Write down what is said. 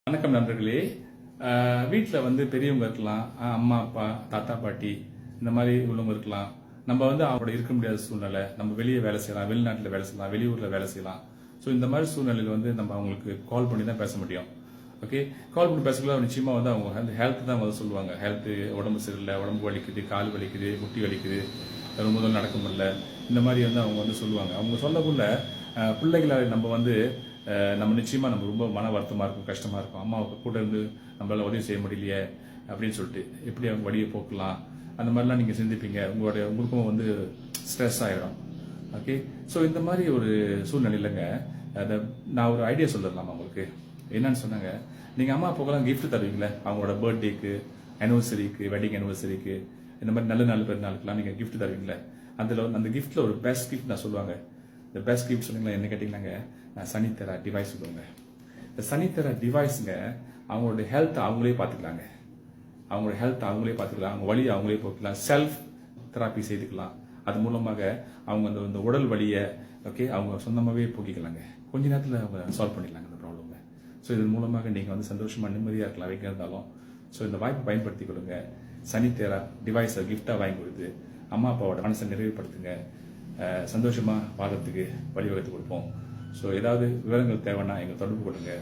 வணக்கம் நண்பர்களே. வீட்டில் வந்து பெரியவங்க இருக்கலாம், அம்மா அப்பா தாத்தா பாட்டி இந்த மாதிரி உள்ளவங்க இருக்கலாம். நம்ம வந்து அவங்களோட இருக்க முடியாத சூழ்நிலை, நம்ம வெளியே வேலை செய்யலாம், வெளிநாட்டில் வேலை செய்யலாம், வெளியூரில் வேலை செய்யலாம். ஸோ இந்த மாதிரி சூழ்நிலையில் வந்து நம்ம அவங்களுக்கு கால் பண்ணி தான் பேச முடியும். ஓகே, கால் பண்ணி பேசக்குள்ள நிச்சயமாக வந்து அவங்க அந்த ஹெல்த் தான் வந்து சொல்லுவாங்க. ஹெல்த்து, உடம்பு சரியில்லை, உடம்பு வலிக்குது, கால் வலிக்குது, முட்டி வலிக்குது, ரொம்ப தூரம் நடக்க முடியல, இந்த மாதிரி வந்து அவங்க வந்து சொல்லுவாங்க. அவங்க சொல்லக்குள்ள பிள்ளைகளை நம்ம வந்து நம்ம நிச்சயமாக நம்ம ரொம்ப மன வருத்தமாக இருக்கும், கஷ்டமாக இருக்கும். அம்மாவுக்கு கூட இருந்து நம்மளால உதவி செய்ய முடியலையே அப்படின்னு சொல்லிட்டு எப்படி அவங்க வழியை போக்கலாம், அந்த மாதிரிலாம் நீங்கள் சிந்திப்பீங்க. உங்களுக்கும் வந்து ஸ்ட்ரெஸ் ஆகிடும். ஓகே, ஸோ இந்த மாதிரி ஒரு சூழ்நிலையிலங்க அதை நான் ஒரு ஐடியா சொல்லிடலாமா உங்களுக்கு? என்னன்னு சொன்னாங்க, நீங்கள் அம்மா அப்பாக்கெல்லாம் கிஃப்ட் தருவீங்களே, அவங்களோட பர்த்டேக்கு, ஆனிவர்சரிக்கு, வெட்டிங் ஆனிவர்சரிக்கு, இந்த மாதிரி நல்ல நாள் பெருநாளுக்குலாம் நீங்கள் கிஃப்ட் தருவீங்களே, அந்த கிஃப்ட்டில் ஒரு பெஸ்ட் கிஃப்ட் நான் சொல்லுவாங்க. இந்த பெஸ்ட் கிஃப்ட் சொன்னீங்களா என்ன கேட்டிங்கன்னாங்க, நான் சனித்தரா டிவைஸ் சொல்லுவாங்க. இந்த சனித்தரா டிவைஸுங்க அவங்களோட ஹெல்த் அவங்களே பார்த்துக்கலாங்க. அவங்களோட ஹெல்த் அவங்களே பார்த்துக்கலாம், அவங்க வலியை அவங்களே போக்கலாம், செல்ஃப் தெராப்பி செய்துக்கலாம். அது மூலமாக அவங்க அந்த உடல் வலியை அவங்க சொந்தமாகவே போக்கிக்கலாங்க. கொஞ்ச நேரத்தில் அவங்க சால்வ் பண்ணிக்கலாங்க அந்த ப்ராப்ளமை. ஸோ இதன் மூலமாக நீங்கள் வந்து சந்தோஷமாக நிம்மதியாக இருக்கலாம் எங்கே இருந்தாலும். ஸோ இந்த வாய்ப்பை பயன்படுத்தி கொடுங்க. சனித்தேரா டிவைஸை கிஃப்டாக வாங்கி கொடுத்து அம்மா அப்பாவோட மனசை நிறைவுபடுத்துங்க. சந்தோஷமாக வாழ்றதுக்கு வழிவகுத்து கொடுப்போம். ஸோ ஏதாவது விவரங்கள் தேவைன்னா எங்கள் தொடர்பு கொடுங்க.